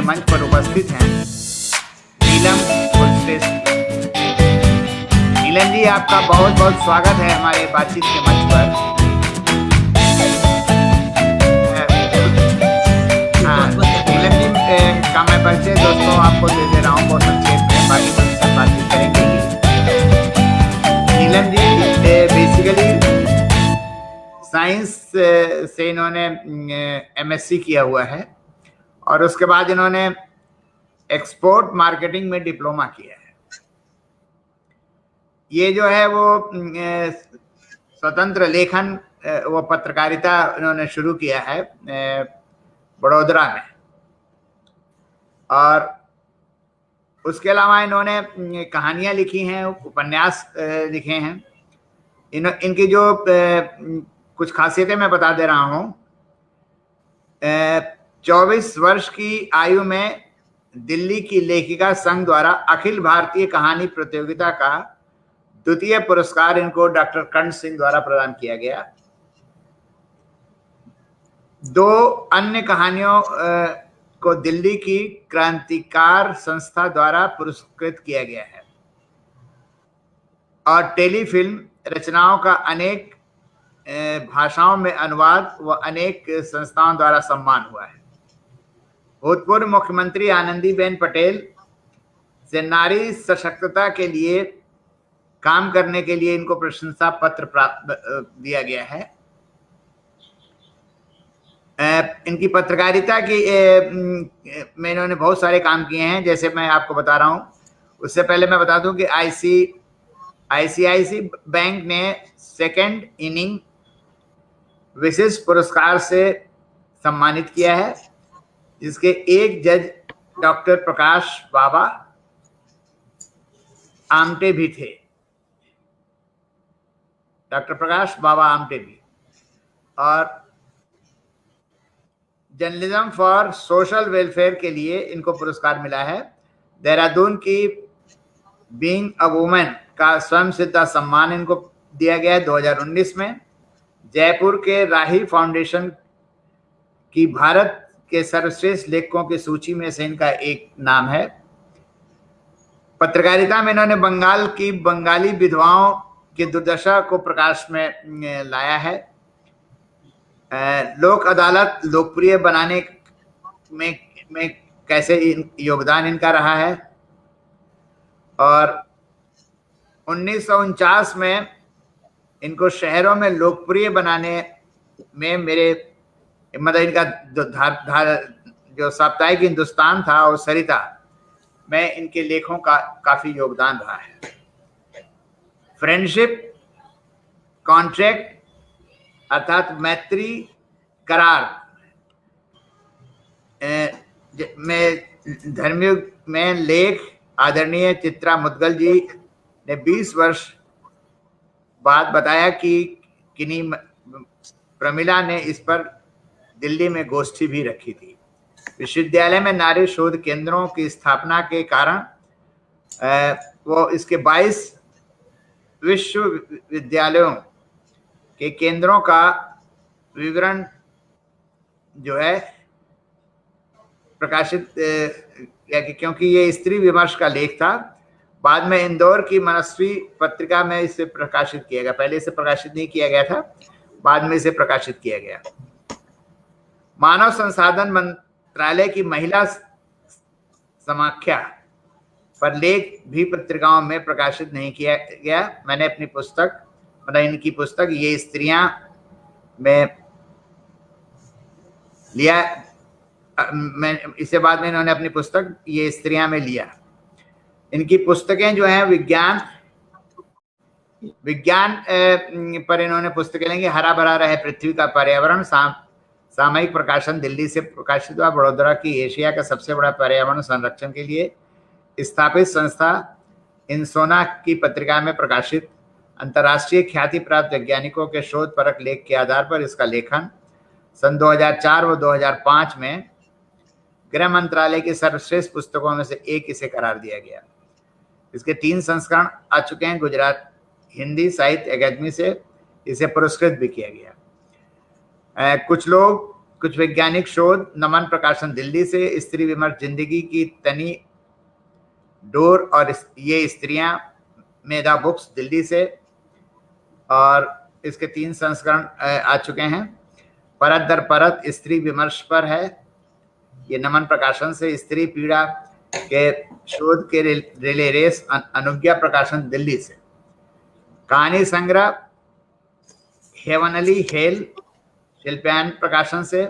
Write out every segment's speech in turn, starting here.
मंच पर उपस्थित हैं नीलम कुलश्रेष्ठ। नीलम जी, आपका बहुत बहुत स्वागत है हमारे बातचीत के मंच पर। नीलम जी का मैं परिचय दोस्तों आपको दे रहा हूँ बहुत संक्षेप में, बाकी तो सब बातचीत करेंगे ही। नीलम जी बेसिकली साइंस से इन्होंने एमएससी किया हुआ है और उसके बाद इन्होंने एक्सपोर्ट मार्केटिंग में डिप्लोमा किया है। ये जो है वो स्वतंत्र लेखन वो पत्रकारिता इन्होंने शुरू किया है बड़ौदा में, और उसके अलावा इन्होंने कहानियां लिखी हैं, उपन्यास लिखे हैं। इनकी जो कुछ खासियतें मैं बता दे रहा हूँ। 24 वर्ष की आयु में दिल्ली की लेखिका संघ द्वारा अखिल भारतीय कहानी प्रतियोगिता का द्वितीय पुरस्कार इनको डॉक्टर कर्ण सिंह द्वारा प्रदान किया गया। 2 अन्य कहानियों को दिल्ली की क्रांतिकार संस्था द्वारा पुरस्कृत किया गया है और टेलीफिल्म रचनाओं का अनेक भाषाओं में अनुवाद व अनेक संस्थाओं द्वारा सम्मान हुआ है। भूतपूर्व मुख्यमंत्री आनंदीबेन पटेल से नारी सशक्तता के लिए काम करने के लिए इनको प्रशंसा पत्र प्राप्त दिया गया है। इनकी पत्रकारिता की में इन्होंने बहुत सारे काम किए हैं, जैसे मैं आपको बता रहा हूँ। उससे पहले मैं बता दूं कि आईसीआईसी बैंक ने सेकंड इनिंग विशिष्ट पुरस्कार से सम्मानित किया है, जिसके एक जज डॉक्टर प्रकाश बाबा आमटे भी थे। डॉक्टर प्रकाश बाबा आमटे भी। और जर्नलिज्म फॉर सोशल वेलफेयर के लिए इनको पुरस्कार मिला है। देहरादून की बीइंग अ वुमेन का स्वयं सिद्धा सम्मान इनको दिया गया है 2019 में। जयपुर के राही फाउंडेशन की भारत के सर्वश्रेष्ठ लेखकों की सूची में से इनका एक नाम है। पत्रकारिता में इन्होंने बंगाल की बंगाली विधवाओं की दुर्दशा को प्रकाश में लाया है। लोक अदालत लोकप्रिय बनाने में कैसे योगदान इनका रहा है। और 1949 में इनको शहरों में लोकप्रिय बनाने में मतलब इनका जो साप्ताहिक हिंदुस्तान था और सरिता में इनके लेखों का काफी योगदान रहा है। फ्रेंडशिप कॉन्ट्रैक्ट अर्थात मैत्री करार में धर्मयुग में लेख आदरणीय चित्रा मुदगल जी ने 20 वर्ष बाद बताया कि किन्हीं प्रमिला ने इस पर दिल्ली में गोष्ठी भी रखी थी। विश्वविद्यालय में नारी शोध केंद्रों की स्थापना के कारण वो इसके 22 विश्वविद्यालयों के केंद्रों का विवरण जो है प्रकाशित क्योंकि ये स्त्री विमर्श का लेख था। बाद में इंदौर की मनस्वी पत्रिका में इसे प्रकाशित किया गया। पहले इसे प्रकाशित नहीं किया गया था, बाद में इसे प्रकाशित किया गया। मानव संसाधन मंत्रालय की महिला समाख्या पर लेख भी पत्रिकाओं में प्रकाशित नहीं किया गया। मैंने अपनी पुस्तक मतलब इनकी पुस्तक ये स्त्रियां में लिया। मैं इससे बाद में इन्होंने अपनी पुस्तक ये स्त्रियां में लिया। इनकी पुस्तकें जो हैं विज्ञान पर इन्होंने पुस्तकें लेंगे। हरा भरा रहे पृथ्वी का पर्यावरण सामयिक प्रकाशन दिल्ली से प्रकाशित हुआ। बड़ौदा की एशिया का सबसे बड़ा पर्यावरण संरक्षण के लिए स्थापित संस्था इंसोना की पत्रिका में प्रकाशित अंतर्राष्ट्रीय ख्याति प्राप्त वैज्ञानिकों के शोध परक लेख के आधार पर इसका लेखन सन 2004 व 2005 में गृह मंत्रालय की सर्वश्रेष्ठ पुस्तकों में से एक इसे करार दिया गया। इसके 3 संस्करण आ चुके हैं। गुजरात हिंदी साहित्य अकादमी से इसे पुरस्कृत भी किया गया। कुछ लोग कुछ वैज्ञानिक शोध, नमन प्रकाशन दिल्ली से, स्त्री विमर्श जिंदगी की तनी डोर और ये स्त्रियां, मेधा बुक्स दिल्ली से, और इसके 3 संस्करण आ चुके हैं। परत दर परत स्त्री विमर्श पर है, ये नमन प्रकाशन से। स्त्री पीड़ा के शोध के रिले रेस, अनुज्ञा प्रकाशन दिल्ली से। कहानी संग्रह हेवनली हेल, शिल्पायन प्रकाशन से।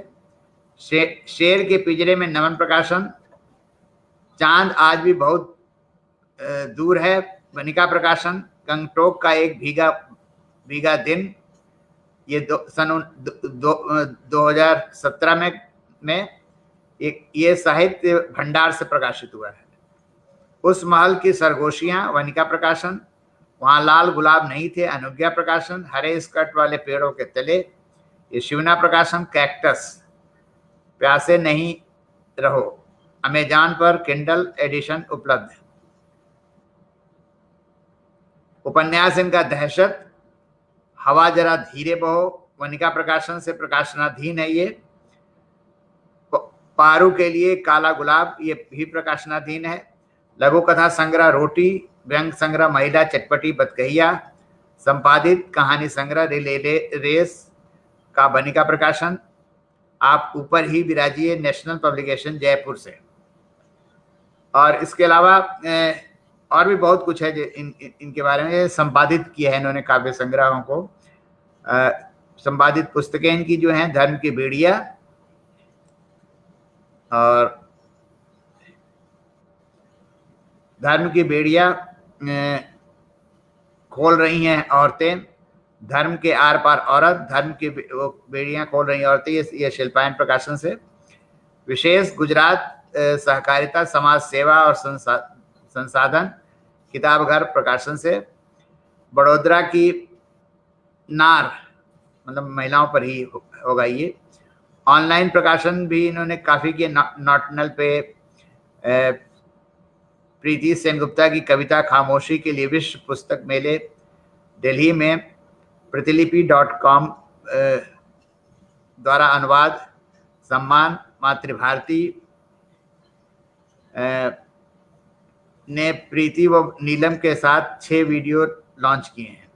शेर के पिंजरे में, नमन प्रकाशन। चांद आज भी बहुत दूर है, वनिका प्रकाशन। गंगटोक का एक भीगा दिन, ये सन 2017 में ये साहित्य भंडार से प्रकाशित हुआ है। उस महल की सरगोशियां, वनिका प्रकाशन। वहां लाल गुलाब नहीं थे, अनुज्ञा प्रकाशन। हरे स्कर्ट वाले पेड़ों के तले, ये शिवना प्रकाशन। कैक्टस, प्यासे नहीं रहो, अमेजॉन पर किंडल एडिशन उपलब्ध है। उपन्यास इनका दहशत, हवा जरा धीरे बहो, वनिका प्रकाशन से प्रकाशनाधीन है ये। पारू के लिए काला गुलाब, ये भी प्रकाशनाधीन है। लघु कथा संग्रह रोटी, व्यंग संग्रह महिला चटपटी बतकहिया, संपादित कहानी संग्रह रिले रेस का वनिका प्रकाशन। आप ऊपर ही विराजिए, नेशनल पब्लिकेशन जयपुर से। और इसके अलावा और भी बहुत कुछ है जो इनके बारे में संपादित किया है इन्होंने, काव्य संग्रहों को। संपादित पुस्तकें इनकी जो हैं, धर्म की बेड़िया, और धर्म की बेड़िया खोल रही हैं औरतें, धर्म के आर पार औरत, धर्म की बेड़ियां खोल रही औरतें, ये शिल्पायन प्रकाशन से। विशेष गुजरात सहकारिता समाज सेवा और संसाधन, किताब घर प्रकाशन से। बड़ोदरा की नार, मतलब महिलाओं पर ही होगा ये। ऑनलाइन प्रकाशन भी इन्होंने काफी किए। नॉटनल पे प्रीति सेनगुप्ता की कविता खामोशी के लिए विश्व पुस्तक मेले दिल्ली में प्रतिलिपि.com द्वारा अनुवाद सम्मान। मातृभारती ने प्रीति व नीलम के साथ 6 वीडियो लॉन्च किए हैं।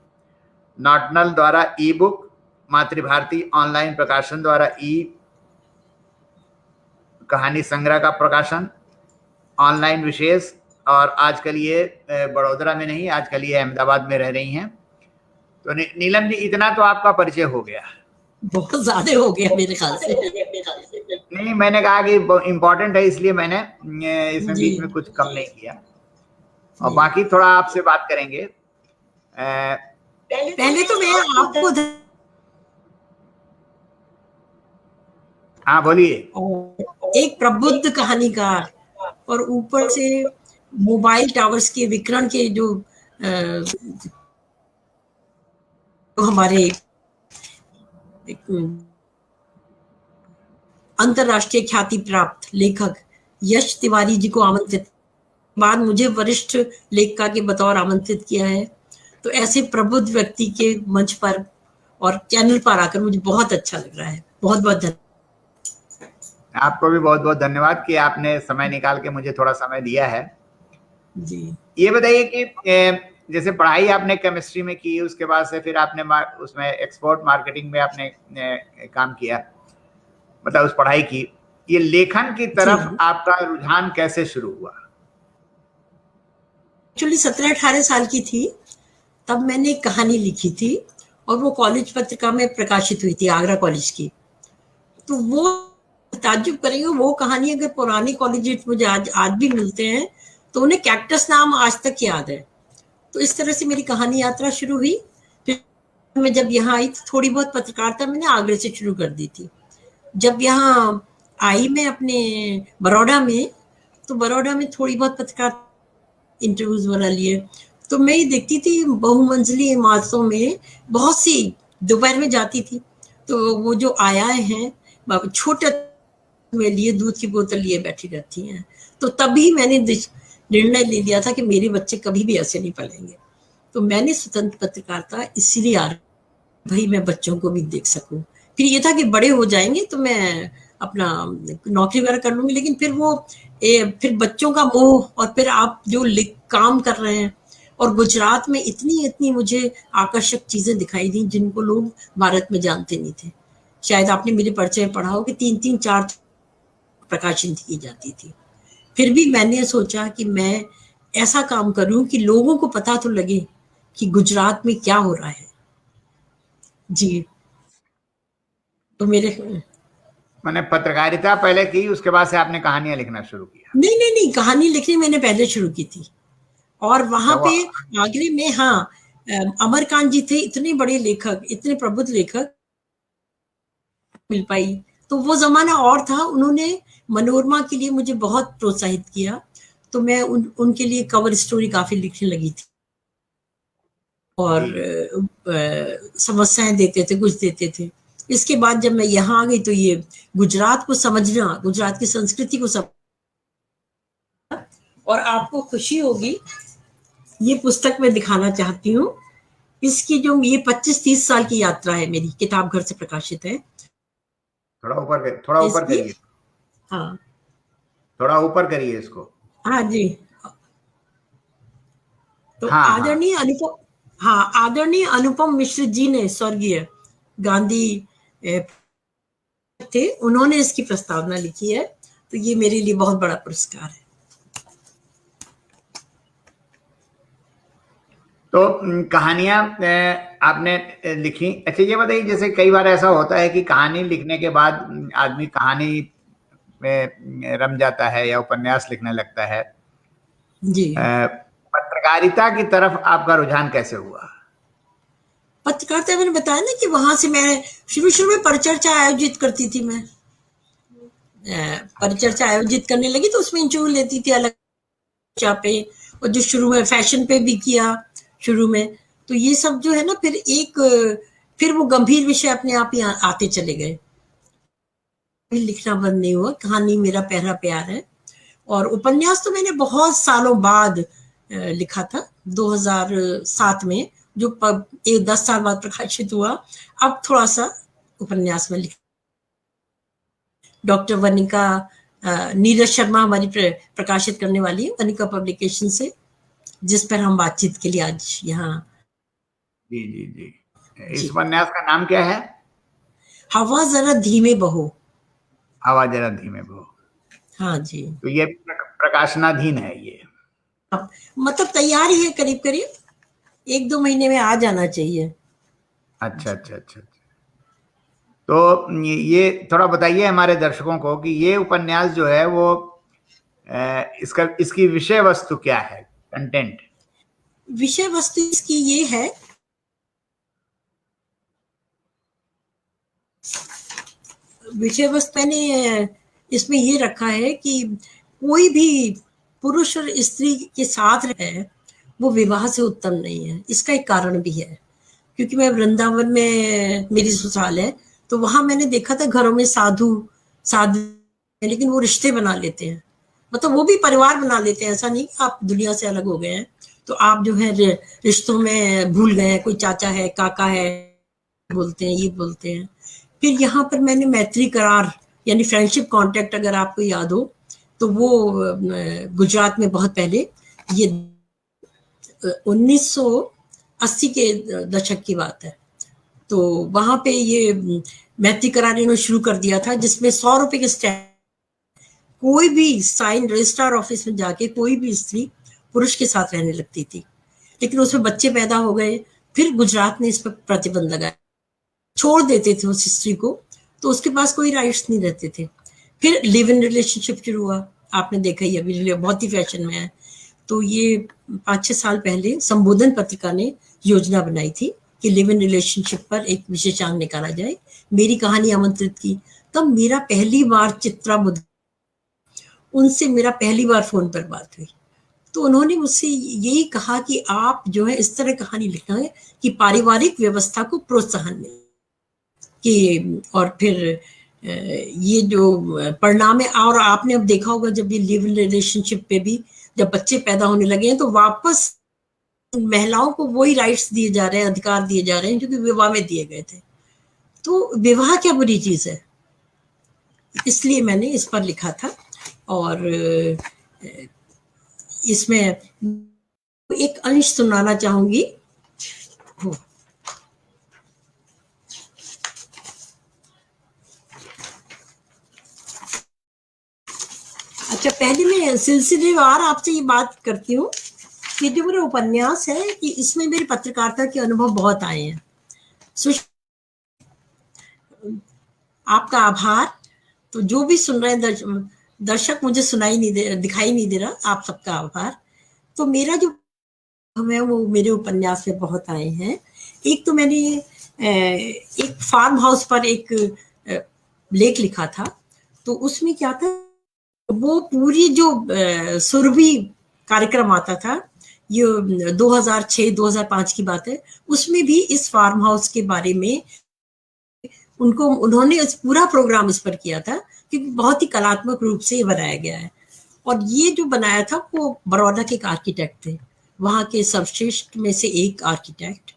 नॉटनल द्वारा ई बुक, मातृभारती ऑनलाइन प्रकाशन द्वारा ई कहानी संग्रह का प्रकाशन, ऑनलाइन विशेष। और आजकल ये बड़ोदरा में नहीं, आजकल ये अहमदाबाद में रह रही हैं। तो नीलम जी, इतना तो आपका परिचय हो गया, बहुत ज्यादा हो गया मेरे ख्याल से। नहीं, मैंने कहा कि इम्पोर्टेंट है, इसलिए मैंने इसमें बीच में कुछ कम नहीं किया। और बाकी थोड़ा आपसे बात करेंगे। पहले तो मैं आपको, हाँ बोलिए। एक प्रबुद्ध कहानीकार और ऊपर से मोबाइल टावर्स के विकिरण के जो हमारे अंतरराष्ट्रीय ख्याति प्राप्त लेखक यश तिवारी जी को आमंत्रित, बाद मुझे वरिष्ठ लेखिका के बतौर आमंत्रित किया है। तो ऐसे प्रबुद्ध व्यक्ति के मंच पर और चैनल पर आकर मुझे बहुत अच्छा लग रहा है। बहुत बहुत धन्यवाद। आपको भी बहुत बहुत धन्यवाद कि आपने समय निकाल के मुझे थोड़ा समय दिया है जी। ये बताइए कि जैसे पढ़ाई आपने केमिस्ट्री में की, उसके बाद से फिर आपने उसमें एक्सपोर्ट मार्केटिंग में आपने काम किया, मतलब उस पढ़ाई की, ये लेखन की तरफ आपका रुझान कैसे शुरू हुआ? एक्चुअली 17-18 साल की थी तब मैंने एक कहानी लिखी थी और वो कॉलेज पत्रिका में प्रकाशित हुई थी, आगरा कॉलेज की। तो वो ताज्जुब करेंगे, वो कहानी अगर पुराने कॉलेज मुझे आज भी मिलते हैं तो उन्हें कैक्टस नाम आज तक याद है। तो इस तरह से मेरी कहानी यात्रा शुरू हुई। फिर मैं जब यहाँ आई तो थोड़ी बहुत पत्रकारिता मैंने आगरे से शुरू कर दी थी। जब यहाँ आई मैं अपने बड़ौदा में, तो बड़ौदा में थोड़ी बहुत पत्रकार इंटरव्यूज बना लिए। तो मैं ये देखती थी बहुमंजिली इमारतों में बहुत सी दोपहर में जाती थी, तो वो जो आयाएं हैं छोटे में लिए दूध की बोतल लिए बैठी रहती हैं। तो तभी मैंने निर्णय ले लिया था कि मेरे बच्चे कभी भी ऐसे नहीं पलेंगे। तो मैंने स्वतंत्र पत्रकारिता इसीलिए भाई मैं बच्चों को भी देख सकूं फिर ये था कि बड़े हो जाएंगे तो मैं अपना नौकरी वगैरह कर लूंगी, लेकिन फिर वो फिर बच्चों का मोह, और फिर आप जो काम कर रहे हैं, और गुजरात में इतनी इतनी मुझे आकर्षक चीजें दिखाई दी जिनको लोग भारत में जानते नहीं थे। शायद आपने मेरे परिचय में पढ़ा हो कि 3-3-4 प्रकाशित की जाती थी। फिर भी मैंने सोचा कि मैं ऐसा काम करूं कि लोगों को पता तो लगे कि गुजरात में क्या हो रहा है। जी, तो मेरे मैंने पत्रकारिता पहले की, उसके बाद से आपने कहानियां लिखना शुरू किया? नहीं, कहानी लिखनी मैंने पहले शुरू की थी। और वहां पे आगरे में, हाँ, अमरकांत जी थे, इतने बड़े लेखक, इतने प्रबुद्ध लेखक मिल पाई। तो वो जमाना और था। उन्होंने मनोरमा के लिए मुझे बहुत प्रोत्साहित किया, तो मैं उनके लिए कवर स्टोरी काफी लिखने लगी थी, और समस्याएं देते थे, कुछ देते थे। इसके बाद जब मैं यहाँ आ गई तो ये गुजरात को समझना, गुजरात की संस्कृति को समझना, और आपको खुशी होगी, ये पुस्तक मैं दिखाना चाहती हूँ। इसकी जो ये 25-30 साल की यात्रा है मेरी, किताब घर से प्रकाशित है। थोड़ा ऊपर करिए। हाँ, थोड़ा ऊपर करिए इसको। हाँ जी। तो हाँ, आदरणीय अनुपम मिश्र जी ने, स्वर्गीय गांधी थे, उन्होंने इसकी प्रस्तावना लिखी है। तो ये मेरे लिए बहुत बड़ा पुरस्कार है। तो कहानियां आपने लिखी। अच्छा, ये बताइए, जैसे कई बार ऐसा होता है कि कहानी लिखने के बाद आदमी कहानी में रम जाता है या उपन्यास लिखने लगता है। जी, पत्रकारिता की तरफ आपका रुझान कैसे हुआ? पत्रकारिता मैंने बताया ना कि वहां से मैं शुरू में परिचर्चा आयोजित करती थी। मैं परिचर्चा आयोजित करने लगी तो उसमें इंटरव्यू लेती थी अलग पे, और जो शुरू में फैशन पे भी किया शुरू में। तो ये सब जो है ना, फिर वो गंभीर विषय अपने आप ही आते चले गए। लिखना बंद नहीं हुआ। कहानी मेरा पहला प्यार है, और उपन्यास तो मैंने बहुत सालों बाद लिखा था, 2007 में, जो 10 साल बाद प्रकाशित हुआ। अब थोड़ा सा उपन्यास में लिखा। डॉक्टर वनिका, नीरज शर्मा हमारी प्रकाशित करने वाली है, वनिका पब्लिकेशन से, जिस पर हम बातचीत के लिए आज यहाँ। जी जी जी। इस उपन्यास का नाम क्या है? हवा जरा धीमे बहो। हवा जरा धीमे बहो। हाँ जी। तो ये प्रकाशनाधीन है ये? मतलब तैयार ही है, करीब करीब 1-2 महीने में आ जाना चाहिए। अच्छा अच्छा अच्छा। तो ये थोड़ा बताइए हमारे दर्शकों को कि ये उपन्यास जो है वो इसकी विषय वस्तु क्या है, कंटेंट? विषय वस्तु इसकी ये है, विषय वस्तु मैंने इसमें ये रखा है कि कोई भी पुरुष और स्त्री के साथ रहे वो विवाह से उत्तम नहीं है। इसका एक कारण भी है, क्योंकि मैं वृंदावन में मेरी ससुराल है, तो वहां मैंने देखा था घरों में साधु, लेकिन वो रिश्ते बना लेते हैं, मतलब वो भी परिवार बना लेते हैं। ऐसा नहीं कि आप दुनिया से अलग हो गए हैं तो आप जो है रिश्तों में भूल गए हैं, कोई चाचा है, काका है, बोलते हैं, ये बोलते हैं। फिर यहाँ पर मैंने मैत्री करार यानी फ्रेंडशिप कॉन्ट्रैक्ट, अगर आपको याद हो तो वो गुजरात में बहुत पहले, ये 1980 के दशक की बात है। तो वहां पे ये मैत्री करार इन्होंने शुरू कर दिया था, जिसमें 100 रुपए के स्टैम्प, कोई भी साइन रजिस्ट्रार ऑफिस में जाके कोई भी स्त्री पुरुष के साथ रहने लगती थी। लेकिन उसमें बच्चे पैदा हो गए, फिर गुजरात ने इस पर प्रतिबंध लगाया, छोड़ देते थे उस स्त्री को, तो उसके पास कोई राइट्स नहीं रहते थे। फिर लिव इन रिलेशनशिप शुरू हुआ, आपने देखा ही अभी बहुत ही फैशन में है। तो ये 5-6 साल पहले संबोधन पत्रिका ने योजना बनाई थी कि लिव इन रिलेशनशिप पर एक विशेषांक निकाला जाए। मेरी कहानी आमंत्रित की। तब मेरा पहली बार चित्रा बुद्ध, उनसे मेरा पहली बार फोन पर बात हुई, तो उन्होंने मुझसे यही कहा कि आप जो है इस तरह कहानी लिखना है कि पारिवारिक व्यवस्था को प्रोत्साहन मिले कि, और फिर ये जो परिणाम है, और आपने अब देखा होगा जब ये लिव इन रिलेशनशिप पे भी जब बच्चे पैदा होने लगे हैं तो वापस महिलाओं को वही राइट्स दिए जा रहे हैं, अधिकार दिए जा रहे हैं जो कि विवाह में दिए गए थे। तो विवाह क्या बुरी चीज है, इसलिए मैंने इस पर लिखा था। और इसमें एक अंश सुनाना चाहूंगी। अच्छा, पहले मैं सिलसिलेवार आपसे ये बात करती हूँ कि जो मेरा उपन्यास है कि इसमें मेरे पत्रकारिता के अनुभव बहुत आए हैं। आपका आभार। तो जो भी सुन रहे हैं दर्शक, मुझे दिखाई नहीं दे रहा, आप सबका आभार। तो मेरा जो है वो मेरे उपन्यास में बहुत आए हैं। एक तो मैंने एक फार्म हाउस पर एक लेख लिखा था। तो उसमें क्या था, वो पूरी जो सुरभि कार्यक्रम आता था, ये 2006-2005 की बात है, उसमें भी इस फार्म हाउस के बारे में उन्होंने इस पूरा प्रोग्राम इस पर किया था, क्योंकि बहुत ही कलात्मक रूप से ये बनाया गया है। और ये जो बनाया था वो बड़ौदा के एक आर्किटेक्ट थे, वहाँ के सर्वश्रेष्ठ में से एक आर्किटेक्ट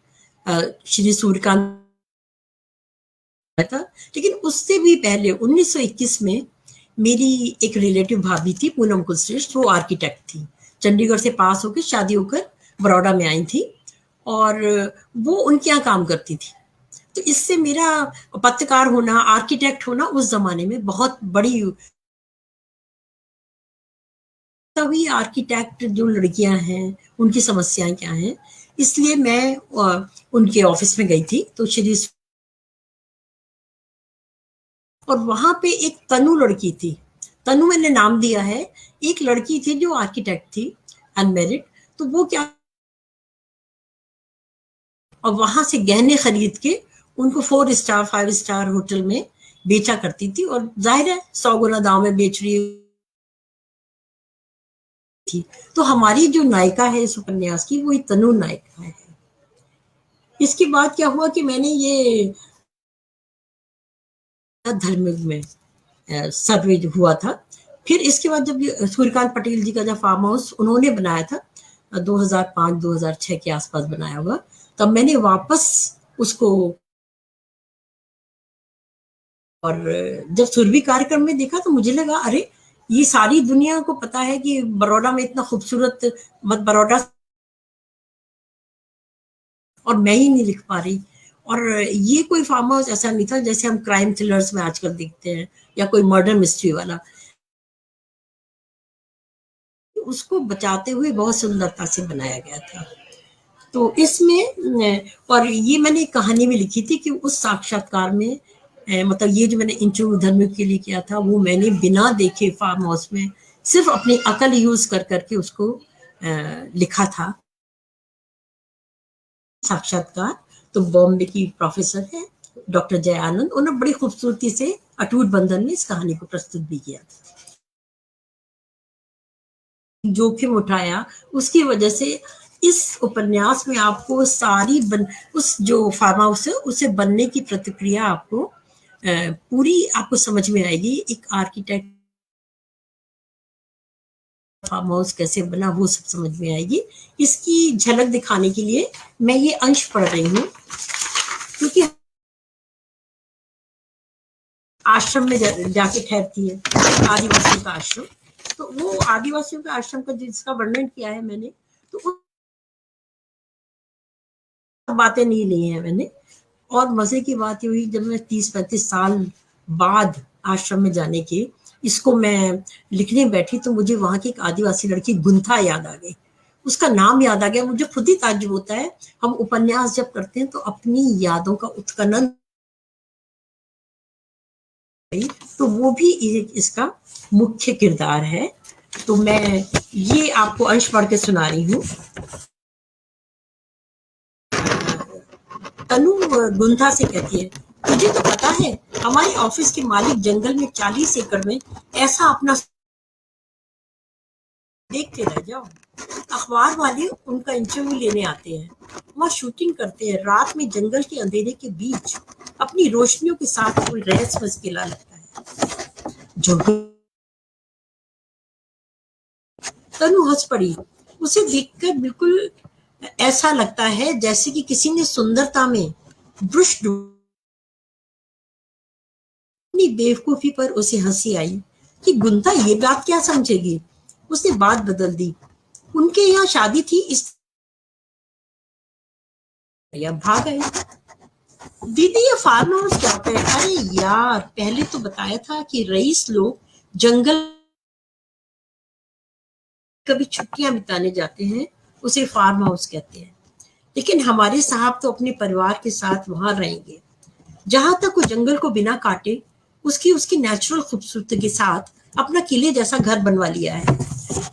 श्री सूर्यकांत था। लेकिन उससे भी पहले 1921 में मेरी एक रिलेटिव भाभी थी, पूनम कुलश्रेष्ठ, वो आर्किटेक्ट थी, चंडीगढ़ से पास होकर शादी होकर बड़ौदा में आई थी, और वो उनके यहाँ काम करती थी। तो इससे मेरा पत्रकार होना, आर्किटेक्ट होना उस जमाने में बहुत बड़ी, तभी आर्किटेक्ट जो लड़कियां हैं उनकी समस्याएं क्या हैं, इसलिए मैं उनके ऑफिस में गई थी। तो श्री, और वहां पे एक तनु लड़की थी, तनु मैंने नाम दिया है, एक लड़की थी जो आर्किटेक्ट थी, अनमेरिड। तो वो क्या, और वहां से गहने खरीद के उनको 4 स्टार 5 स्टार होटल में बेचा करती थी, और जाहिर है 100 गुना दाम में बेच रही थी। तो हमारी जो नायिका है इस उपन्यास की, वो तनु नायिका है। इसके बाद क्या हुआ कि मैंने ये धर्म में सर्वे हुआ था। फिर इसके बाद जब सूर्यकांत पटेल जी का जब फार्म हाउस उन्होंने बनाया था 2005-2006 के आसपास बनाया हुआ, तब मैंने वापस उसको, और जब सुरभि कार्यक्रम में देखा तो मुझे लगा अरे ये सारी दुनिया को पता है कि बड़ौदा में इतना खूबसूरत बड़ौदा, और मैं ही नहीं लिख पा रही। और ये कोई फार्म हाउस ऐसा नहीं था जैसे हम क्राइम थ्रिलर्स में आजकल देखते हैं, या कोई मर्डर मिस्ट्री वाला, उसको बचाते हुए बहुत सुंदरता से बनाया गया था। तो इसमें, और ये मैंने कहानी में लिखी थी कि उस साक्षात्कार में, मतलब ये जो मैंने इंटरव्यू धर्म के लिए किया था, वो मैंने बिना देखे फार्म हाउस में सिर्फ अपनी अकल यूज कर करके उसको लिखा था। साक्षात्कार तो बॉम्बे की प्रोफेसर है डॉक्टर जय आनंद, उन्होंने बड़ी खूबसूरती से अटूट बंधन में इस कहानी को प्रस्तुत भी किया था। जोखिम उठाया, उसकी वजह से इस उपन्यास में आपको सारी उस जो फार्म हाउस है उसे बनने की प्रतिक्रिया आपको पूरी आपको समझ में आएगी। एक आर्किटेक्ट फार्म हाउस कैसे बना वो सब समझ में आएगी। इसकी झलक दिखाने के लिए मैं ये अंश पढ़ रही हूँ, क्योंकि आश्रम में जाके ठहरती है, आदिवासियों का आश्रम। तो वो आदिवासियों का आश्रम का जिसका वर्णन किया है मैंने, तो बातें नहीं ली हैं मैंने। और मजे की बात ये हुई, जब मैं 30-35 साल बाद आश्रम में जाने के इसको मैं लिखने बैठी, तो मुझे वहां की एक आदिवासी लड़की गुंथा याद आ गई, उसका नाम याद आ गया। मुझे खुद ही ताज्जुब होता है, हम उपन्यास जब करते हैं तो अपनी यादों का उत्खनन, तो वो भी इसका मुख्य किरदार है। तो मैं ये आपको अंश पढ़ के सुना रही हूँ। तनु गुंथा से कहती है, तुझे तो पता है हमारे ऑफिस के मालिक जंगल में 40 एकड़ में ऐसा अपना, देखते रह जाओ। अखबार वाले उनका इंटरव्यू लेने आते हैं, वहाँ शूटिंग करते हैं, रात में जंगल के अंधेरे के बीच अपनी रोशनियों के साथ कोई रहस्य मुश्किला लगता है। जो तनु हंस पड़ी, उसे देखकर बिल्कुल ऐसा लगता है जैसे कि किसी ने सुंदरता में ब्रश अपनी बेवकूफी पर उसे हंसी आई कि गुंथा ये बात क्या समझेगी। उसने बात बदल दी। उनके यहाँ शादी थी, इस या भाग गए। दीदी ये फार्म हाउस क्या होता है? अरे यार, पहले तो बताया था कि रईस लोग जंगल कभी छुट्टियां बिताने जाते हैं, उसे फार्म हाउस कहते हैं। लेकिन हमारे साहब तो अपने परिवार के साथ वहां रहेंगे। जहां तक वो जंगल को बिना काटे उसकी उसकी नेचुरल खूबसूरती के साथ अपना किले जैसा घर बनवा लिया है।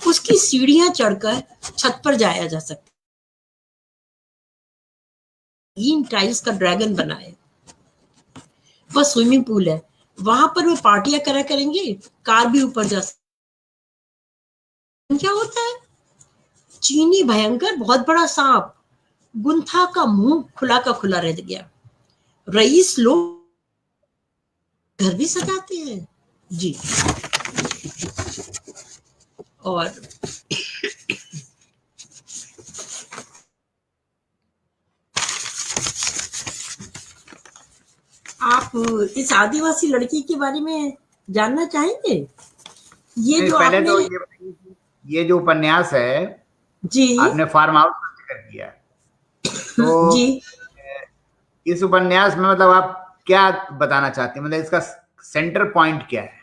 उसकी सीढ़ियां चढ़कर छत पर जाया जा सकता है। ग्रीन टाइल्स का ड्रैगन बना है। वह स्विमिंग पूल है, वहां पर वे पार्टियां करा करेंगे। कार भी ऊपर जा सकती। क्या होता है? चीनी भयंकर बहुत बड़ा सांप। गुंथा का मुंह खुला का खुला रह गया। रईस लोग घर भी सजाते हैं जी। और आप इस आदिवासी लड़की के बारे में जानना चाहेंगे? ये नहीं, जो पहले आपने तो ये जो उपन्यास है, जी आपने फार्म हाउस का जिक्र किया, तो जी इस उपन्यास में मतलब आप क्या बताना चाहते हैं, मतलब इसका सेंटर पॉइंट क्या है?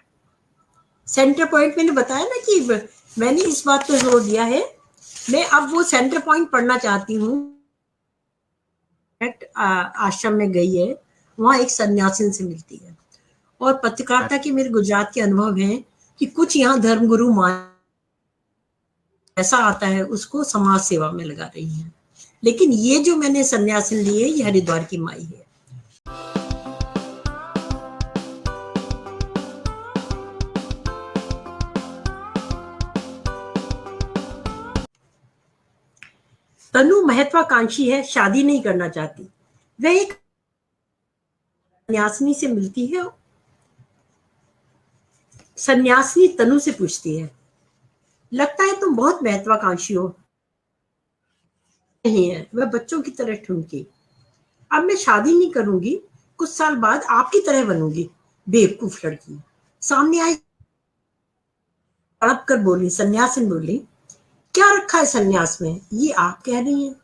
सेंटर पॉइंट मैंने बताया ना कि मैंने इस बात पर जोर दिया है। मैं अब वो सेंटर पॉइंट पढ़ना चाहती हूँ। आश्रम में गई है, वहां एक सन्यासिन से मिलती है और पत्रकारिता के मेरे गुजरात के अनुभव हैं कि कुछ यहाँ धर्मगुरु मान ऐसा आता है उसको समाज सेवा में लगा रही है। लेकिन ये जो मैंने सन्यासिन ली है, ये हरिद्वार की माई है। तनु महत्वाकांक्षी है, शादी नहीं करना चाहती। वह एक सन्यासिनी से मिलती है। सन्यासिनी तनु से पूछती है, लगता है तुम बहुत महत्वाकांक्षी हो। नहीं है, वह बच्चों की तरह ठुमकी। अब मैं शादी नहीं करूंगी, कुछ साल बाद आपकी तरह बनूंगी। बेवकूफ लड़की। सामने आई, तड़प कर बोली, सन्यासिन बोली, क्या रखा है सन्यास में? ये आप कह रही हैं।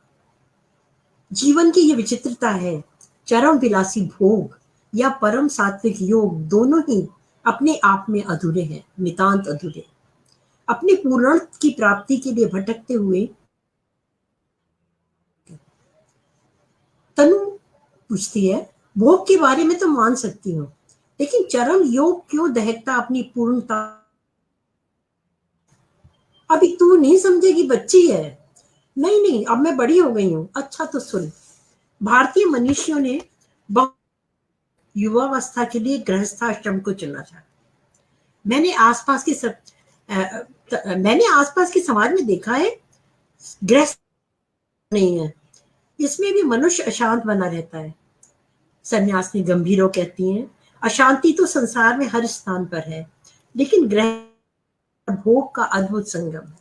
जीवन की ये विचित्रता है। चरम विलासी भोग या परम सात्विक योग दोनों ही अपने आप में अधूरे हैं, नितांत अधूरे। अपने पूर्ण की प्राप्ति के लिए भटकते हुए तनु पूछती है, भोग के बारे में तो मान सकती हूँ, लेकिन चरम योग क्यों दहकता अपनी पूर्णता? अभी तू नहीं समझेगी, बच्ची है। नहीं नहीं, अब मैं बड़ी हो गई हूँ। अच्छा तो सुन, भारतीय मनुष्यों ने युवावस्था के लिए गृहस्थाश्रम को चुना था। मैंने आसपास के सब मैंने आसपास के समाज में देखा है, गृहस्थ नहीं है। इसमें भी मनुष्य अशांत बना रहता है। सन्यासिनी गंभीरों कहती हैं, अशांति तो संसार में हर स्थान पर है, लेकिन ग्रह भोग का अद्भुत संगम है।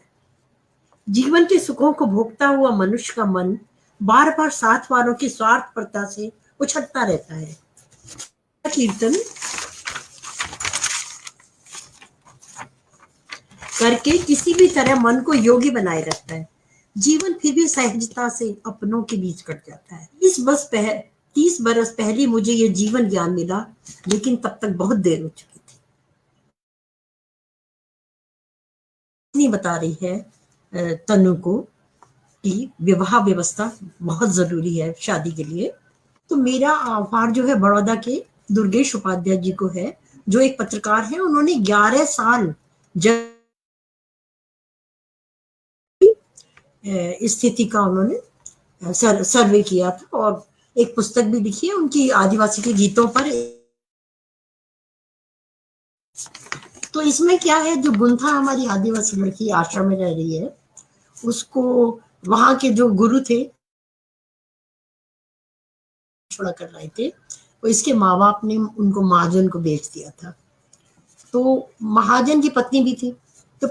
जीवन के सुखों को भोगता हुआ मनुष्य का मन बार बार साथ वालों की स्वार्थपरता से उछलता रहता है। कीर्तन करके किसी भी तरह मन को योगी बनाए रखता है। जीवन फिर भी सहजता से अपनों के बीच कट जाता है। 30 बरस पहले मुझे ये जीवन ज्ञान मिला, लेकिन तब तक बहुत देर हो चुकी थी। नहीं बता रही है तनु को कि विवाह व्यवस्था बहुत जरूरी है शादी के लिए। तो मेरा आभार जो है बड़ौदा के दुर्गेश उपाध्याय जी को है, जो एक पत्रकार है। उन्होंने 11 साल जब स्थिति का उन्होंने सर्वे किया था और एक पुस्तक भी लिखी है उनकी आदिवासी के गीतों पर। तो इसमें क्या है, जो गुंथा हमारी आदिवासी लड़की आश्रम में रह रही है, उसको वहां के जो गुरु थे छोड़ा कर रहे थे, वो इसके माँ बाप ने उनको महाजन को बेच दिया था। तो महाजन की पत्नी भी थी। तो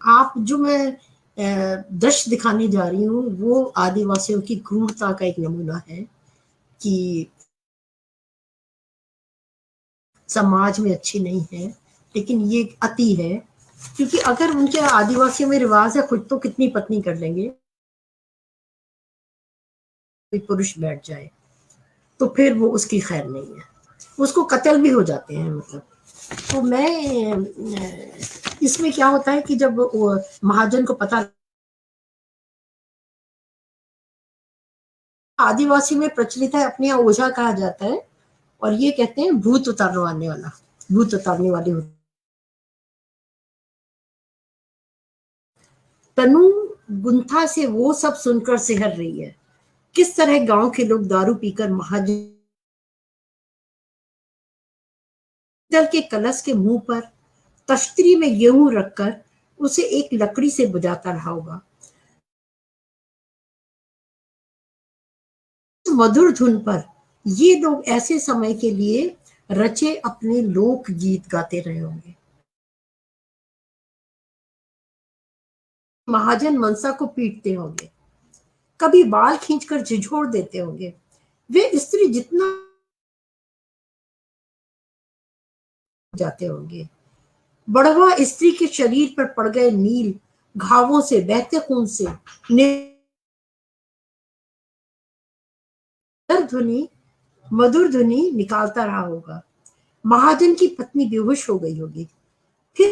आप जो मैं दृश्य दिखाने जा रही हूँ वो आदिवासियों की क्रूरता का एक नमूना है कि समाज में अच्छी नहीं है, लेकिन ये अति है, क्योंकि अगर उनके आदिवासियों में रिवाज है खुद तो कितनी पत्नी कर लेंगे, कोई पुरुष बैठ जाए तो फिर वो उसकी खैर नहीं है, उसको कत्ल भी हो जाते हैं मतलब। तो मैं इसमें क्या होता है कि जब महाजन को पता, आदिवासी में प्रचलित है, अपने यहाँ ओझा कहा जाता है, और ये कहते हैं भूत उतारने वाला, भूत उतारने वाले होते। तनु गुंथा से वो सब सुनकर सिहर रही है, किस तरह गांव के लोग दारू पीकर महाजन के कलश के मुंह पर तश्तरी में गेहूं रखकर उसे एक लकड़ी से बुझाता रहा होगा। मधुर धुन पर ये लोग ऐसे समय के लिए रचे अपने लोक गीत गाते रहे होंगे। महाजन मनसा को पीटते होंगे, कभी बाल खींचकर झिझोड़ देते होंगे। वे स्त्री जितना जाते होंगे, बड़वा स्त्री के शरीर पर पड़ गए नील घावों से, बहते खून से मधुर ध्वनि निकालता रहा होगा। महाजन की पत्नी बेहोश हो गई होगी, फिर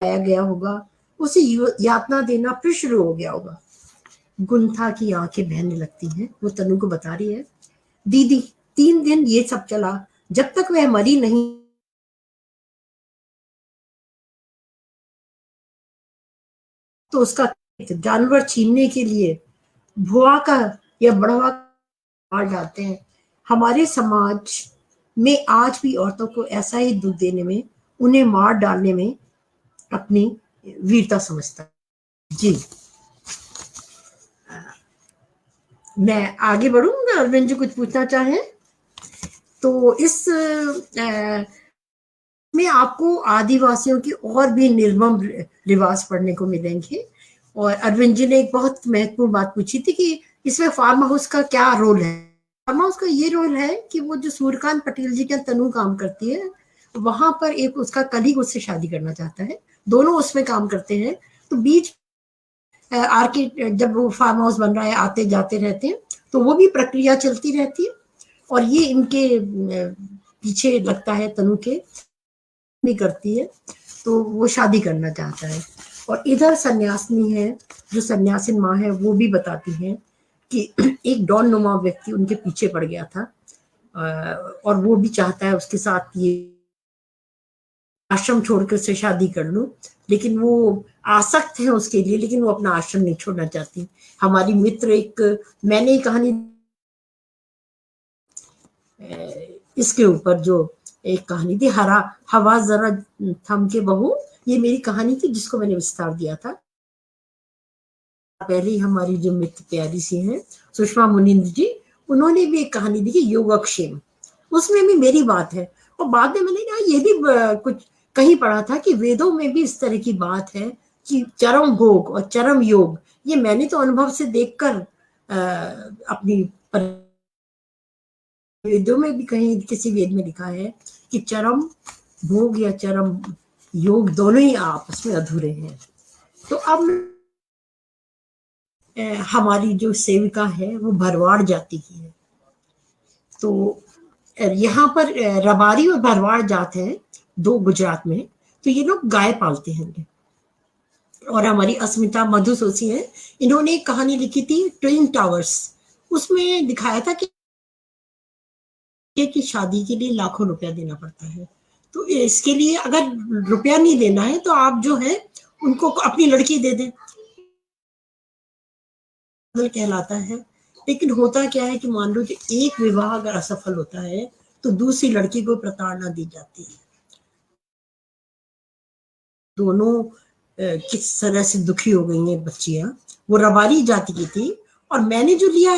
आया गया होगा, उसे यातना देना फिर शुरू हो गया होगा। गुंथा की आंखें बहने लगती हैं, वो तनु को बता रही है, दीदी 3 दिन ये सब चला, जब तक वह मरी नहीं तो उसका जानवर छीनने के लिए भुआ का या बड़वा मार जाते हैं। हमारे समाज में आज भी औरतों को ऐसा ही दुख देने में, उन्हें मार डालने में अपनी वीरता समझता है। जी मैं आगे बढ़ूंगा, अरविंद जी कुछ पूछना चाहें तो। इस में आपको आदिवासियों की और भी निर्मम रिवाज पढ़ने को मिलेंगे। और अरविंद जी ने एक बहुत महत्वपूर्ण बात पूछी थी कि इसमें फार्म हाउस का क्या रोल है। फार्म हाउस का ये रोल है कि वो जो सूर्यकांत पटेल जी का तनु काम करती है, वहां पर एक उसका कलीग उससे शादी करना चाहता है, दोनों उसमें काम करते हैं। तो बीच आर्के जब वो फार्म हाउस बन रहा है आते जाते रहते हैं, तो वो भी प्रक्रिया चलती रहती है। और ये इनके पीछे लगता है तनु के भी करती है, तो वो शादी करना चाहता है। और इधर सन्यासिनी है, जो सन्यासिन माँ है, वो भी बताती है कि एक डॉन नुमा व्यक्ति उनके पीछे पड़ गया था, और वो भी चाहता है उसके साथ ये आश्रम छोड़कर से शादी कर लूं, लेकिन वो आसक्त है उसके लिए, लेकिन वो अपना आश्रम नहीं छोड़ना चाहती। हमारी मित्र मैंने कहानी इसके ऊपर जो एक कहानी थी, हवा जरा थम के बहू, ये मेरी कहानी थी जिसको मैंने विस्तार दिया था। पहले हमारी जो मित्र प्यारी सी हैं सुषमा मुनिंद्र जी, उन्होंने भी एक कहानी लिखी योगक्षेम, उसमें भी मेरी बात है। और बाद में मैंने ये भी कुछ कहीं पढ़ा था कि वेदों में भी इस तरह की बात है कि चरम भोग और चरम योग, ये मैंने तो अनुभव से देखकर अपनी वेदों में भी कहीं किसी वेद में लिखा है कि चरम भोग या चरम योग दोनों ही आपस में अधूरे हैं। तो अब हमारी जो सेविका है वो भरवाड़ जाति की है, तो यहाँ पर रबारी और भरवाड़ जात है दो गुजरात में, तो ये लोग गाय पालते हैं। और हमारी अस्मिता मधुसोसी है, इन्होंने एक कहानी लिखी थी ट्विन टावर्स, उसमें दिखाया था कि शादी के लिए लाखों रुपया देना पड़ता है। तो इसके लिए अगर रुपया नहीं देना है तो आप जो है उनको अपनी लड़की दे दें, कहलाता है। लेकिन होता क्या है कि मान लो कि एक विवाह अगर असफल होता है तो दूसरी लड़की को प्रताड़ना दी जाती है। दोनों किस तरह से दुखी हो गई हैं बच्चियां। वो रबारी जाति की थी और मैंने जो लिया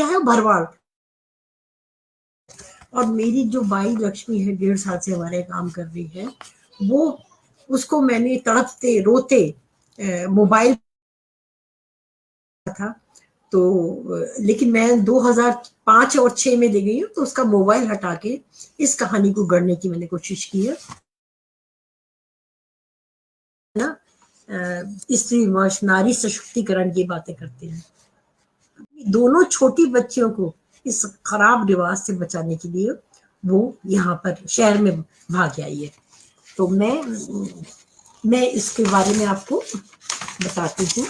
है वो भरवाड़। और मेरी जो बाई लक्ष्मी है 1.5 साल से हमारे काम कर रही है, वो उसको मैंने तड़पते रोते मोबाइल था, तो लेकिन मैं 2005 और 6 में ले गई हूँ, तो उसका मोबाइल हटा के इस कहानी को गढ़ने की मैंने कोशिश की है ना। स्त्री विमर्श, नारी सशक्तिकरण की बातें करते हैं। दोनों छोटी बच्चियों को इस खराब रिवाज से बचाने के लिए वो यहाँ पर शहर में भाग आई है। तो मैं इसके बारे में आपको बताती हूँ।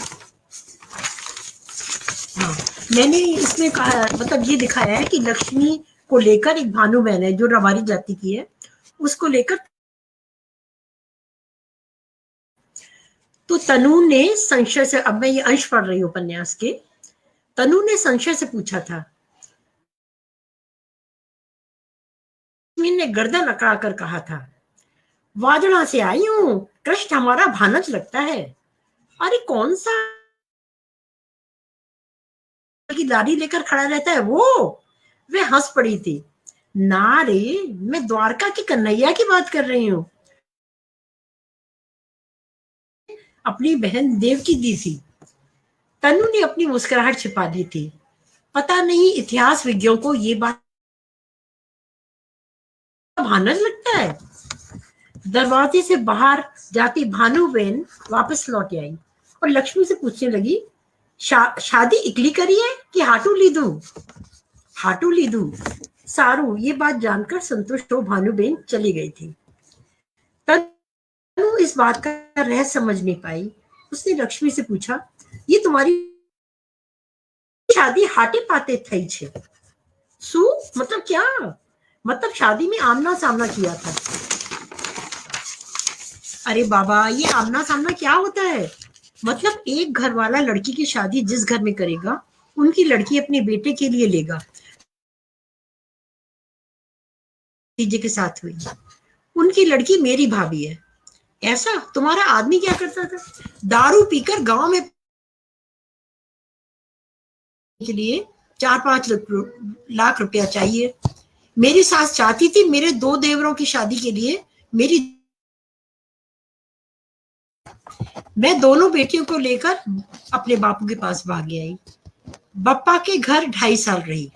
हाँ, मैंने इसमें कहा, मतलब ये दिखाया है कि लक्ष्मी को लेकर एक भानु बहन है जो रबारी जाति की है, उसको लेकर तो तनु ने संशय से, अब मैं ये अंश पढ़ रही हूँ उपन्यास के, तनु ने संशय से पूछा था, ने गर्दन अकड़ाकर कहा था, वाजड़ा से आई हूं, कृष्ण हमारा भानज लगता है। अरे कौन सा की लारी लेकर खड़ा रहता है वो? वे हंस पड़ी थी। ना रे, मैं द्वारका की कन्हैया की बात कर रही हूँ, अपनी बहन देव की दी थी। तनु ने अपनी मुस्कुराहट छिपा दी थी। पता नहीं इतिहास विज्ञों को ये बात भानज लगता है। दरवाजे से बाहर जाती भानुबेन वापस लौट आई और लक्ष्मी से पूछने लगी, शादी इकली करी है कि हाटू ली दूं? हाटू ली दूं। सारू ये बात जानकर संतुष्ट हो भानुबेन चली गई थी। तनु इस बात का रहस्य समझ नहीं पाई। उसने लक्ष्मी से पूछा, ये तुम्हारी शादी हाटे पाते थई छे? सु मतलब क्या? मतलब शादी में आमना सामना किया था। अरे बाबा, ये आमना सामना क्या होता है? मतलब एक घर वाला लड़की की शादी जिस घर में करेगा, उनकी लड़की अपने बेटे के लिए लेगा। तीजे के साथ हुई, उनकी लड़की मेरी भाभी है। ऐसा? तुम्हारा आदमी क्या करता था? दारू पीकर गांव में के लिए 4-5 लाख रुपया चाहिए। मेरी सास चाहती थी मेरे 2 देवरों की शादी के लिए मैं दोनों बेटियों को लेकर अपने बापू के पास भाग आई। बप्पा के घर 2.5 साल रही।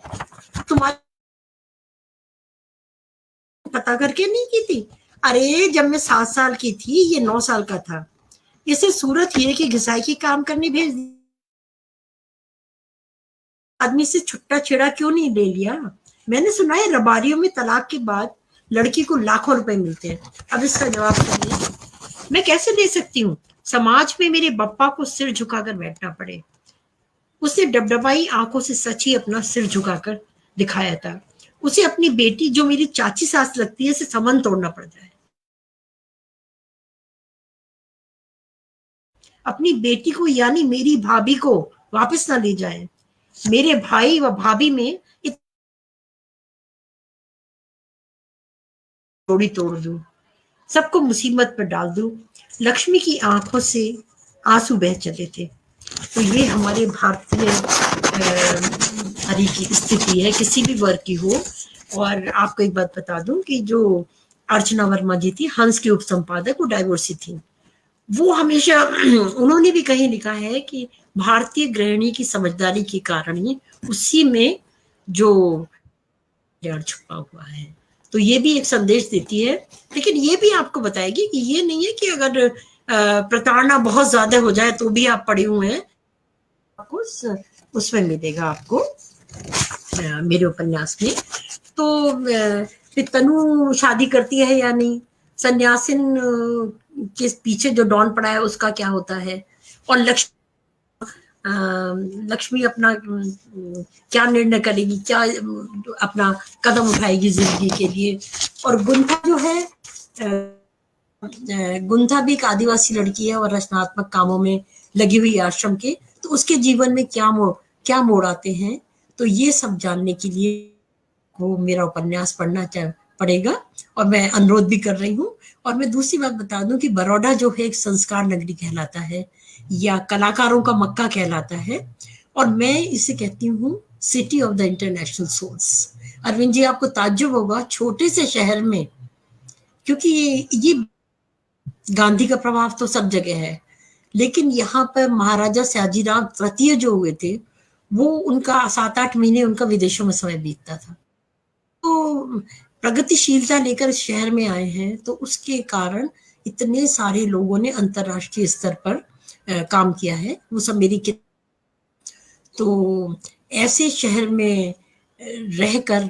तुम्हारे पता करके नहीं की थी? अरे जब मैं 7 साल की थी, ये 9 साल का था। इसे सूरत हीरे की घिसाई की काम करने भेज दिया। आदमी से छुट्टा छेड़ा क्यों नहीं ले लिया? मैंने सुना है रबारियों में तलाक के बाद लड़की को लाखों रुपए मिलते हैं। अब इसका जवाब करिए। मैं कैसे दे सकती हूँ? समाज में मेरे बप्पा को सिर झुकाकर बैठना पड़े। उसने डबडबाई आंखों से सच ही अपना सिर झुकाकर दिखाया था। उसे अपनी बेटी, जो मेरी चाची सास लगती है, से संबंध तोड़ना पड़ जाए। अपनी बेटी को यानी मेरी भाभी को वापस ना ले जाए। मेरे भाई व भाभी में जोड़ी तोड़ दूं, सबको मुसीबत पर डाल दूं। लक्ष्मी की आंखों से आंसू बह चले थे। तो ये हमारे भारतीय नारी की स्थिति है, किसी भी वर्ग की हो। और आपको एक बात बता दूं कि जो अर्चना वर्मा जी थी, हंस की उपसंपादक, वो डाइवोर्सी थी। वो हमेशा उन्होंने भी कहीं लिखा है कि भारतीय गृहिणी की समझदारी के कारण ही उसी में जो प्यार छुपा हुआ है। तो ये भी एक संदेश देती है, लेकिन ये भी आपको बताएगी कि ये नहीं है कि अगर प्रताड़ना बहुत ज्यादा हो जाए तो भी आप पड़े हुए हैं। आपको उसमें मिलेगा आपको मेरे उपन्यास में। तो तनु शादी करती है या नहीं, सन्यासिन के पीछे जो डॉन पड़ा है उसका क्या होता है, और लक्ष्मी अपना क्या निर्णय करेगी, क्या अपना कदम उठाएगी जिंदगी के लिए। और गुंथा जो है, गुंथा भी एक आदिवासी लड़की है और रचनात्मक कामों में लगी हुई आश्रम के। तो उसके जीवन में क्या मोड़ आते हैं, तो ये सब जानने के लिए वो मेरा उपन्यास पढ़ना पड़ेगा। और मैं अनुरोध भी कर रही हूँ। और मैं दूसरी बात बता दूं कि बड़ौदा जो है एक संस्कार नगरी कहलाता है या कलाकारों का मक्का कहलाता है, और मैं इसे कहती हूँ city of the international souls. Arvind ji, आपको ताज्जुब होगा, छोटे से शहर में, क्योंकि ये गांधी का प्रभाव तो सब जगह है, लेकिन यहाँ पर महाराजा सयाजीराव तृतीय जो हुए थे, वो उनका 7-8 महीने उनका विदेशों में समय बीतता था। तो प्रगतिशीलता लेकर शहर में आए हैं, तो उसके कारण इतने सारे लोगों ने अंतर्राष्ट्रीय स्तर पर काम किया है, वो सब मेरी तो ऐसे शहर में रहकर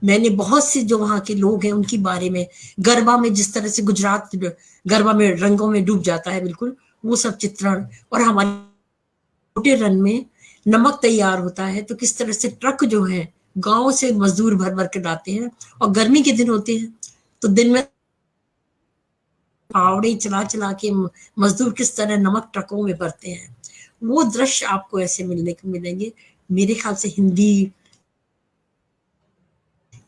मैंने बहुत से जो वहाँ के लोग हैं उनके बारे में, गरबा में जिस तरह से गुजरात गरबा में रंगों में डूब जाता है बिल्कुल, वो सब चित्रण, और हमारे छोटे रन में नमक तैयार होता है तो किस तरह से ट्रक जो है गांव से मजदूर भर भर के लाते हैं, और गर्मी के दिन होते हैं तो दिन में फावड़े चला चला के मजदूर किस तरह नमक ट्रकों में भरते हैं, वो दृश्य आपको ऐसे मिलने को मिलेंगे मेरे ख्याल से हिंदी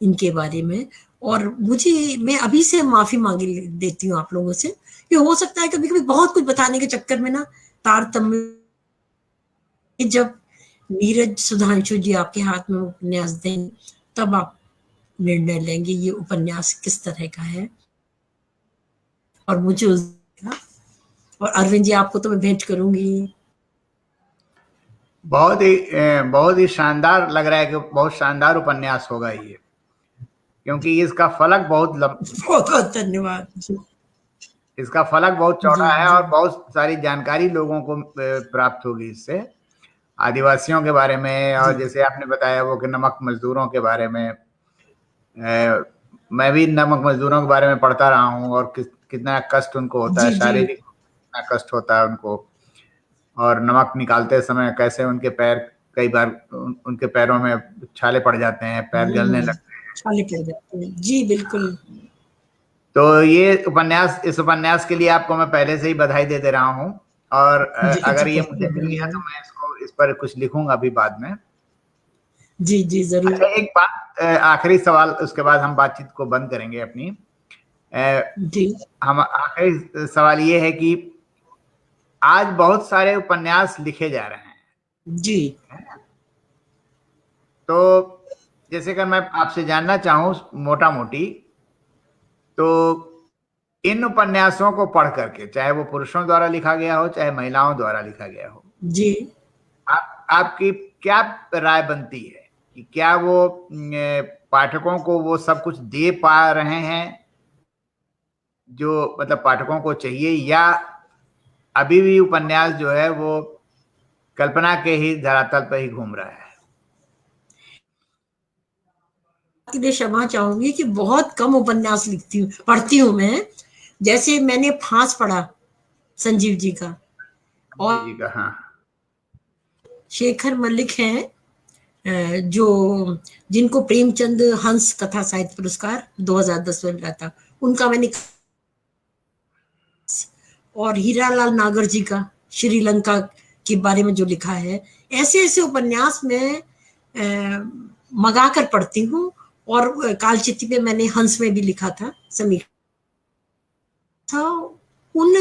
इनके बारे में। और मुझे, मैं अभी से माफी मांग देती हूँ आप लोगों से कि हो सकता है कभी कभी बहुत कुछ बताने के चक्कर में ना तारतम्य, जब नीरज सुधांशु जी आपके हाथ में उपन्यास दें तब आप निर्णय लेंगे ये उपन्यास किस तरह का है। और मुझे और अरविंद जी आपको तो मैं भेंट करूंगी। बहुत ही शानदार लग रहा है कि बहुत शानदार उपन्यास होगा ये, क्योंकि इसका फलक बहुत बहुत धन्यवाद। इसका फलक बहुत चौड़ा है और बहुत सारी जानकारी लोगों को प्राप्त होगी इससे, आदिवासियों के बारे में, और जैसे आपने बताया वो कि नमक मजदूरों के बारे में। मैं भी नमक मजदूरों के बारे में पढ़ता रहा हूँ, और कितना कष्ट उनको होता है, शारीरिक कितना कष्ट होता है उनको, और नमक निकालते समय कैसे उनके पैर, कई बार उनके पैरों में छाले पड़ जाते हैं, पैर जलने लगते हैं, छाले पड़ जाते हैं। जी बिल्कुल। तो ये उपन्यास, इस उपन्यास के लिए आपको मैं पहले से ही बधाई दे रहा हूँ, और अगर ये मुझे मिल गया तो मैं इस पर कुछ लिखूंगा अभी बाद में। जी जी जरूर। अच्छा, एक बात, आखिरी सवाल, उसके बाद हम बातचीत को बंद करेंगे अपनी। जी। हम आखिरी सवाल ये है कि आज बहुत सारे उपन्यास लिखे जा रहे हैं जी, तो जैसे कि मैं आपसे जानना चाहूं मोटा मोटी, तो इन उपन्यासों को पढ़ करके, चाहे वो पुरुषों द्वारा लिखा गया हो चाहे महिलाओं द्वारा लिखा गया हो, जी, आपकी क्या राय बनती है कि क्या वो पाठकों को वो सब कुछ दे पा रहे हैं जो मतलब पाठकों को चाहिए, या अभी भी उपन्यास जो है वो कल्पना के ही धरातल पर ही घूम रहा है? के लिए क्षमा चाहूंगी कि बहुत कम उपन्यास लिखती हूँ, पढ़ती हूँ मैं। जैसे मैंने फांस पढ़ा संजीव जी का, और जी का, हाँ, शेखर मलिक हैं जो, जिनको प्रेमचंद हंस कथा साहित्य पुरस्कार 2010 में मिला था, उनका मैंने, और हीरालाल नागर जी का श्रीलंका के बारे में जो लिखा है, ऐसे ऐसे उपन्यास में मंगा कर पढ़ती हूँ। और कालचिति पे मैंने हंस में भी लिखा था समीक्षा, उन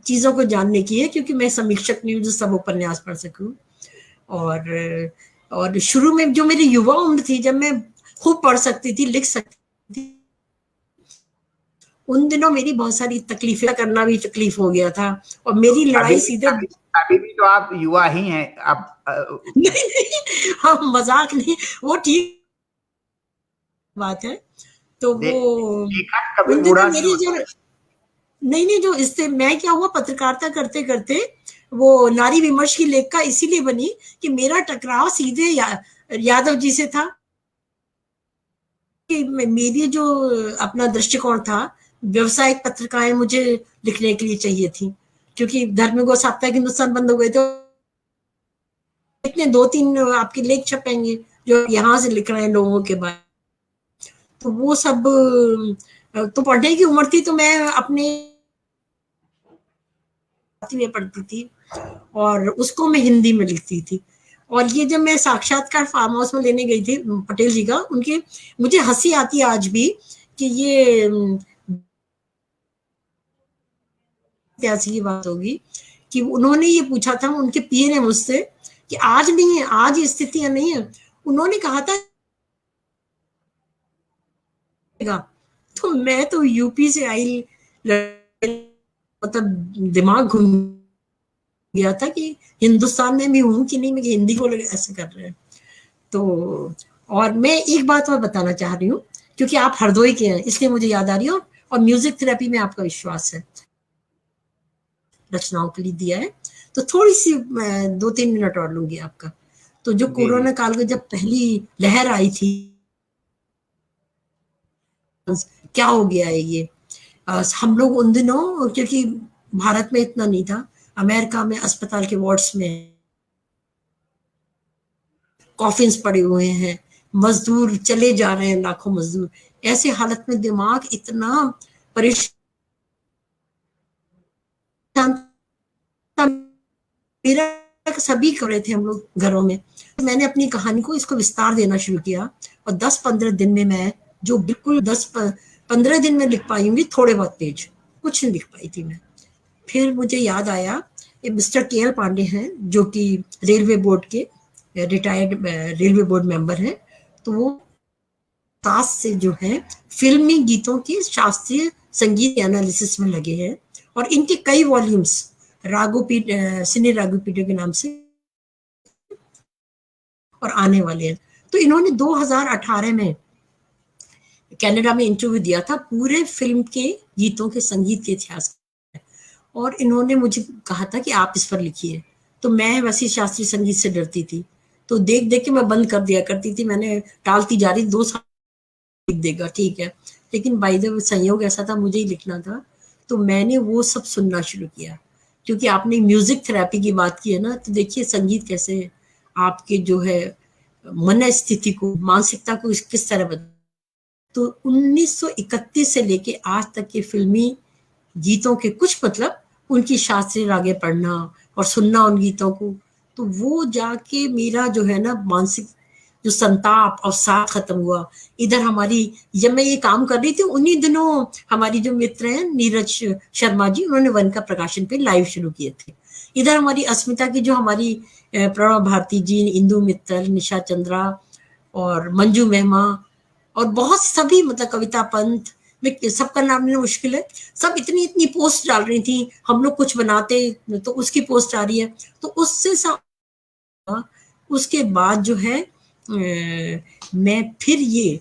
चीजों को जानने की है क्योंकि मैं समीक्षक नहीं हूँ जो सब उपन्यास पढ़ सकूं। और शुरू में जो मेरी युवा उम्र थी, जब मैं खूब पढ़ सकती थी, लिख सकती थी, उन दिनों मेरी बहुत सारी तकलीफें करना भी तकलीफ हो गया था, और मेरी लड़ाई सीधे अभी भी तो आप युवा ही हैं आप। नहीं, हम मजाक नहीं, वो ठीक बात है। तो वो उन दिनों मेरी जो नहीं जो इससे मैं क्या हुआ, पत्रकारिता करते करते वो नारी विमर्श की लेखिका इसीलिए बनी कि मेरा टकराव सीधे यादव जी से था, कि मेरी जो अपना दृष्टिकोण था, व्यवसायिक पत्रिकाएं मुझे लिखने के लिए चाहिए थी, क्योंकि धर्मगो साप्ताहिक हिंदुस्तान बंद हो गए थे, इतने 2-3 आपके लेख छपेंगे जो यहाँ से लिख रहे हैं लोगों के बारे, तो वो सब तो पढ़ने की उम्र थी, तो मैं अपने में पढ़ती थी और उसको मैं हिंदी में लिखती थी। और ये जब मैं साक्षात्कार फार्म हाउस में लेने गई थी पटेल जी का, उनके, मुझे हंसी आती है आज भी कि ये ऐसी की बात होगी कि उन्होंने ये पूछा था उनके पीए ने मुझसे कि आज नहीं है, आज स्थितियां नहीं है, उन्होंने कहा था, तो मैं तो यूपी से आई, मतलब दिमाग घूम गया था कि हिंदुस्तान में भी हूँ कि नहीं, मैं हिंदी को ऐसे कर रहे हैं। तो और मैं एक बात और बताना चाह रही हूँ, क्योंकि आप हरदोई के हैं इसलिए मुझे याद आ रही है, और म्यूजिक थेरेपी में आपका विश्वास है, रचनाओं के लिए दिया है, तो थोड़ी सी 2-3 मिनट और लूंगी आपका। तो जो जी कोरोना जी काल में जब पहली लहर आई थी, क्या हो गया है ये, हम लोग उन दिनों, क्योंकि भारत में इतना नहीं था, अमेरिका में अस्पताल के वार्ड्स में कॉफिन्स पड़े हुए हैं, मजदूर चले जा रहे हैं, लाखों मजदूर, ऐसे हालत में दिमाग इतना परेशान था मेरा, सभी कर रहे थे हम लोग घरों में। मैंने अपनी कहानी को इसको विस्तार देना शुरू किया, और 10-15 दिन में मैं जो बिल्कुल 10-15 दिन में लिख पाई होंगी थोड़े बहुत पेज, कुछ नहीं लिख पाई थी मैं। फिर मुझे याद आया, ये मिस्टर के.एल. पांडे हैं जो कि रेलवे बोर्ड के रिटायर्ड रेलवे बोर्ड मेंबर हैं, तो वो तास से जो है फिल्मी गीतों की शास्त्रीय संगीत एनालिसिस में लगे हैं, और इनके कई वॉल्यूम्स रागोपीठ, सिने रागोपीठों के नाम से और आने वाले हैं। तो इन्होंने 2018 में कनाडा में इंटरव्यू दिया था पूरे फिल्म के गीतों के संगीत के इतिहास, और इन्होंने मुझे कहा था कि आप इस पर लिखिए। तो मैं वैसे शास्त्रीय संगीत से डरती थी, तो देख देख के मैं बंद कर दिया करती थी, मैंने टालती जा रही, 2 साल लिख देगा ठीक है, लेकिन बाय द वे संयोग ऐसा था मुझे ही लिखना था, तो मैंने वो सब सुनना शुरू किया। क्योंकि आपने म्यूजिक थेरेपी की बात की है ना, तो देखिए संगीत कैसे आपके जो है मन स्थिति को, मानसिकता को किस तरह बदल। तो 1931 से लेके आज तक के फिल्मी गीतों के कुछ मतलब, उनकी शास्त्रीय रागें पढ़ना और सुनना उन गीतों को, तो वो जाके मेरा जो है ना मानसिक जो संताप और साथ खत्म हुआ। इधर हमारी, जब मैं ये काम कर रही थी उन्हीं दिनों हमारी जो मित्र हैं नीरज शर्मा जी, उन्होंने वन का प्रकाशन पे लाइव शुरू किए थे। इधर हमारी अस्मिता की जो हमारी प्रणव भारती जी, इंदु मित्तल, निशा चंद्रा और मंजू मेहमा, और बहुत सभी, मतलब कविता पंत, मैं सबका नाम लेना मुश्किल है, सब इतनी इतनी पोस्ट डाल रही थी, हम लोग कुछ बनाते तो उसकी पोस्ट आ रही है, तो उससे उसके बाद जो है मैं फिर ये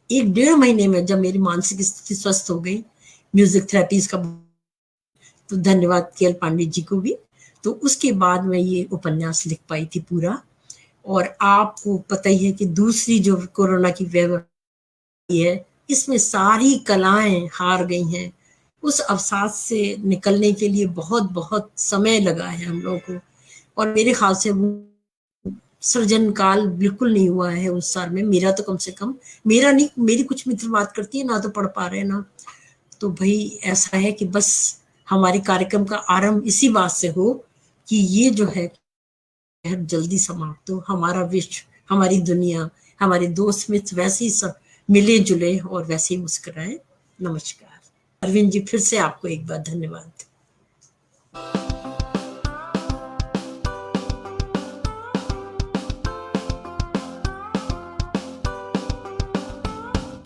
1-1.5 महीने में जब मेरी मानसिक स्थिति स्वस्थ हो गई, म्यूजिक थेरेपीज का, तो धन्यवाद के.एल. पांडे जी को भी, तो उसके बाद मैं ये उपन्यास लिख पाई थी पूरा। और आपको पता ही है कि दूसरी जो कोरोना की वेव है, इसमें सारी कलाएं हार गई हैं। उस अवसाद से निकलने के लिए बहुत बहुत समय लगा है हम लोगों को, और मेरे ख्याल से वो सृजन काल बिल्कुल नहीं हुआ है उस साल में, मेरा तो कम से कम, मेरा नहीं, मेरी कुछ मित्र बात करती है ना, तो पढ़ पा रहे ना, तो भाई ऐसा है कि बस हमारे कार्यक्रम का आरंभ इसी बात से हो कि ये जो है जल्दी समाप्त हो, हमारा विश्व, हमारी दुनिया, हमारे दोस्त मित्र वैसे ही सब मिले जुले और वैसे ही मुस्कुराए। नमस्कार अरविंद जी, फिर से आपको एक बार धन्यवाद।